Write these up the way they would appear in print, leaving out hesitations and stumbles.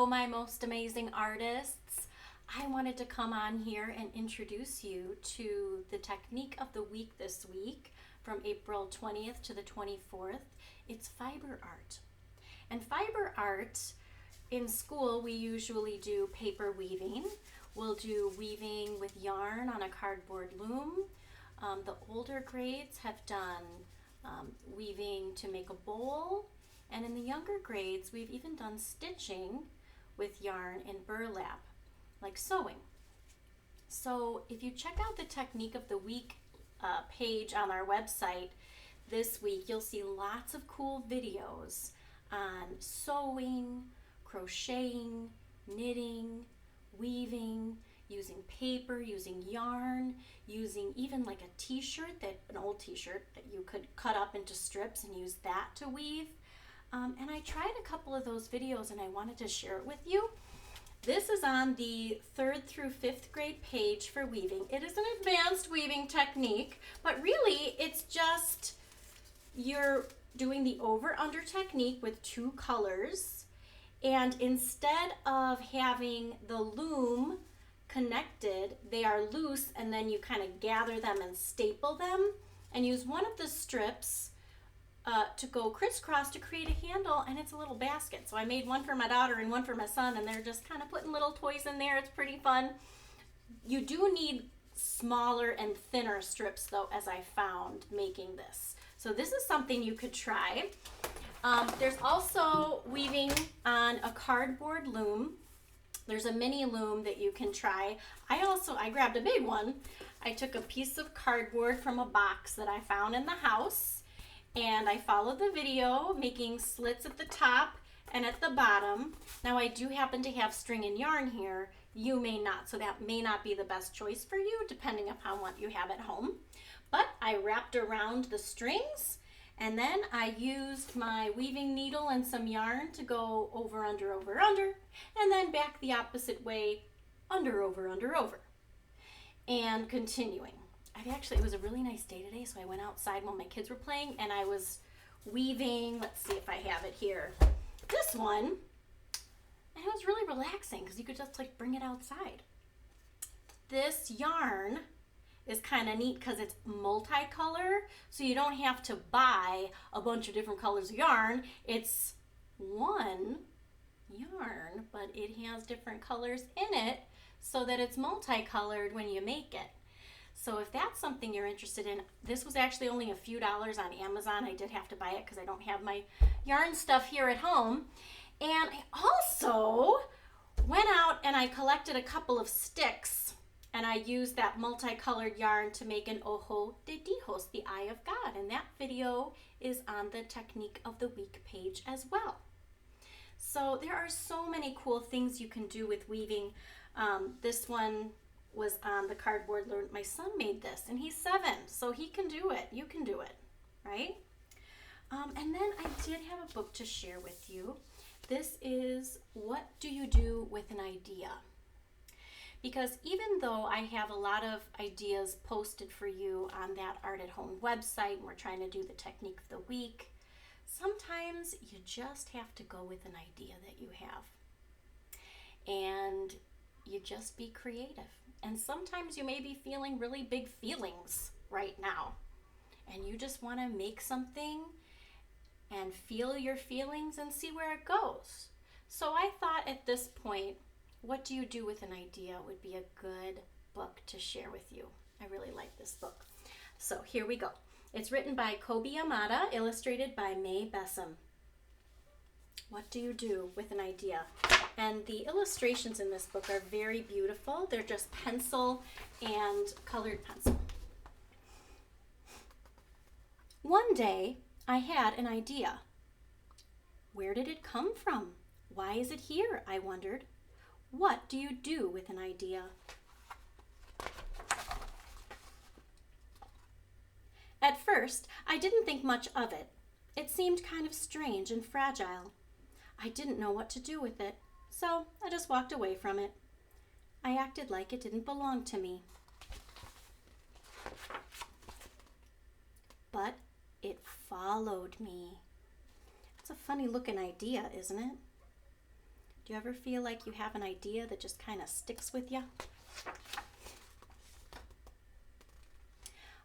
my most amazing artists. I wanted to come on here and introduce you to the technique of the week this week from April 20th to the 24th. It's fiber art. And fiber art, in school we usually do paper weaving. We'll do weaving with yarn on a cardboard loom. The older grades have done weaving to make a bowl. And in the younger grades, we've even done stitching with yarn and burlap, like sewing. So if you check out the Technique of the Week page on our website this week, you'll see lots of cool videos on sewing, crocheting, knitting, weaving, using paper, using yarn, using even like a t-shirt, an old t-shirt that you could cut up into strips and use that to weave. And I tried a couple of those videos and I wanted to share it with you. This is on the 3rd through 5th grade page for weaving. It is an advanced weaving technique, but really it's just you're doing the over-under technique with 2 colors. And instead of having the loom connected, they are loose, and then you kind of gather them and staple them and use one of the strips to go crisscross to create a handle, and it's a little basket. So I made one for my daughter and one for my son, and they're just kind of putting little toys in there. It's pretty fun. You do need smaller and thinner strips though, as I found making this. So this is something you could try. There's also weaving on a cardboard loom. There's a mini loom that you can try. I grabbed a big one. I took a piece of cardboard from a box that I found in the house, and I followed the video, making slits at the top and at the bottom. Now I do happen to have string and yarn here. You may not, so that may not be the best choice for you depending upon what you have at home. But I wrapped around the strings, and then I used my weaving needle and some yarn to go over, under, over, under, and then back the opposite way, under, over, under, over. And continuing. It was a really nice day today, so I went outside while my kids were playing, and I was weaving, let's see if I have it here, this one, and it was really relaxing because you could just like bring it outside. This yarn is kind of neat because it's multicolor, so you don't have to buy a bunch of different colors of yarn. It's one yarn, but it has different colors in it so that it's multicolored when you make it. So if that's something you're interested in, this was actually only a few dollars on Amazon. I did have to buy it because I don't have my yarn stuff here at home. And I also went out and I collected a couple of sticks, and I used that multicolored yarn to make an Ojo de Dios, the Eye of God. And that video is on the Technique of the Week page as well. So there are so many cool things you can do with weaving. This one was on the cardboard. My son made this, and he's 7, so he can do it. You can do it, right? And then I did have a book to share with you. This is What Do You Do with an Idea? Because even though I have a lot of ideas posted for you on that Art at Home website, and we're trying to do the Technique of the Week, sometimes you just have to go with an idea that you have. And you just be creative. And sometimes you may be feeling really big feelings right now, and you just want to make something and feel your feelings and see where it goes. So I thought at this point, What Do You Do with an Idea would be a good book to share with you. I really like this book. So here we go. It's written by Kobi Yamada, illustrated by Mae Besom. What do you do with an idea? And the illustrations in this book are very beautiful. They're just pencil and colored pencil. One day, I had an idea. Where did it come from? Why is it here? I wondered. What do you do with an idea? At first, I didn't think much of it. It seemed kind of strange and fragile. I didn't know what to do with it, so I just walked away from it. I acted like it didn't belong to me. But it followed me. It's a funny looking idea, isn't it? Do you ever feel like you have an idea that just kind of sticks with you?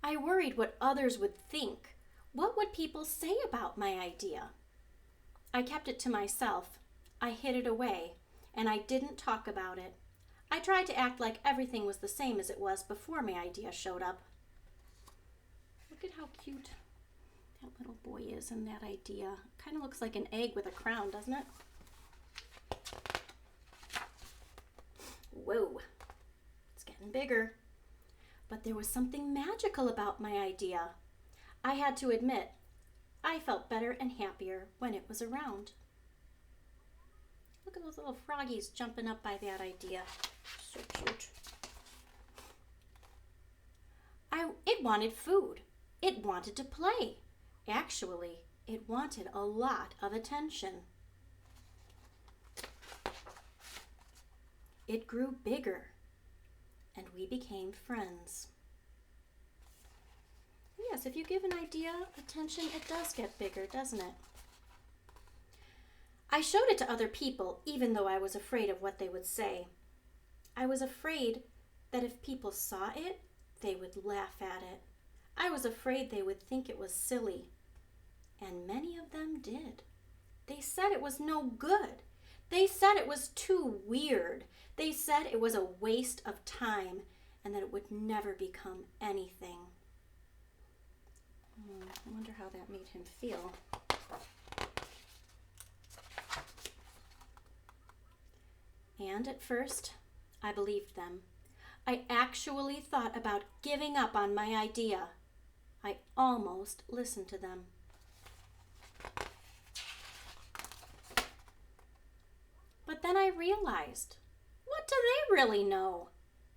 I worried what others would think. What would people say about my idea? I kept it to myself. I hid it away, and I didn't talk about it. I tried to act like everything was the same as it was before my idea showed up. Look at how cute that little boy is in that idea. Kind of looks like an egg with a crown, doesn't it? Whoa, it's getting bigger. But there was something magical about my idea. I had to admit, I felt better and happier when it was around. Look at those little froggies jumping up by that idea. So cute. It wanted food. It wanted to play. Actually, it wanted a lot of attention. It grew bigger, and we became friends. Yes, if you give an idea attention, it does get bigger, doesn't it? I showed it to other people, even though I was afraid of what they would say. I was afraid that if people saw it, they would laugh at it. I was afraid they would think it was silly. And many of them did. They said it was no good. They said it was too weird. They said it was a waste of time and that it would never become anything. I wonder how that made him feel. And at first, I believed them. I actually thought about giving up on my idea. I almost listened to them. But then I realized, what do they really know?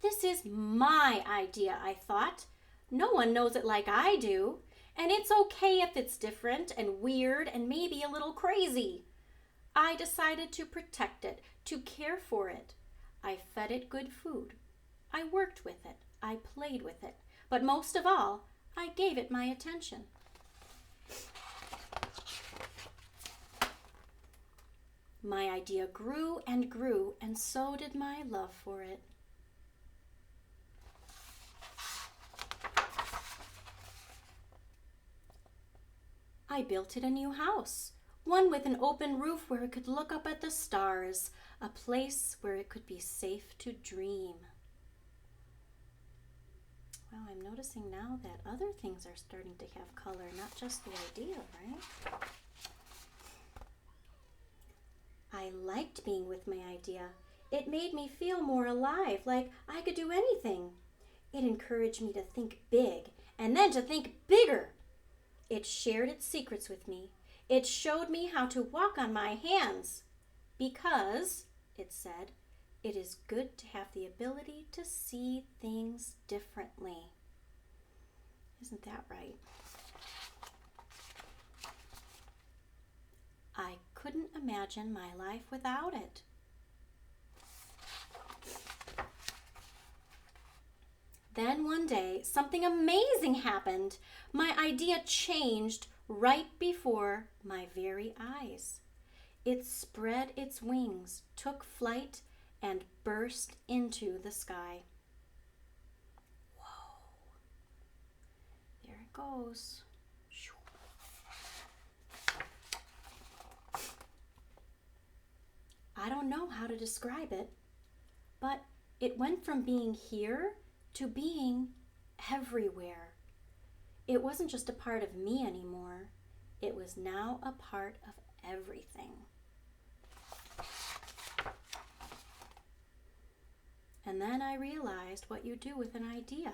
This is my idea, I thought. No one knows it like I do. And it's okay if it's different and weird and maybe a little crazy. I decided to protect it, to care for it. I fed it good food. I worked with it. I played with it. But most of all, I gave it my attention. My idea grew, and so did my love for it. I built it a new house, one with an open roof where it could look up at the stars, a place where it could be safe to dream. Wow, I'm noticing now that other things are starting to have color, not just the idea, right? I liked being with my idea. It made me feel more alive, like I could do anything. It encouraged me to think big, and then to think bigger. It shared its secrets with me. It showed me how to walk on my hands. Because, it said, it is good to have the ability to see things differently. Isn't that right? I couldn't imagine my life without it. Then one day, something amazing happened. My idea changed right before my very eyes. It spread its wings, took flight, and burst into the sky. Whoa. There it goes. I don't know how to describe it, but it went from being here to being everywhere. It wasn't just a part of me anymore. It was now a part of everything. And then I realized what you do with an idea.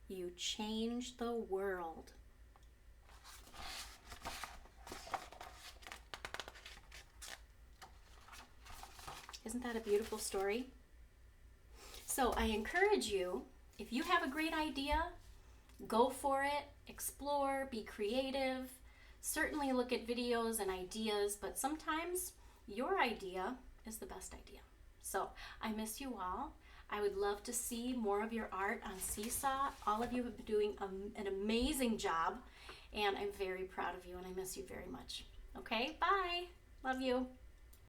You change the world. Isn't that a beautiful story? So I encourage you, if you have a great idea, go for it, explore, be creative. Certainly look at videos and ideas, but sometimes your idea is the best idea. So I miss you all. I would love to see more of your art on Seesaw. All of you have been doing an amazing job, and I'm very proud of you, and I miss you very much. Okay, bye. Love you.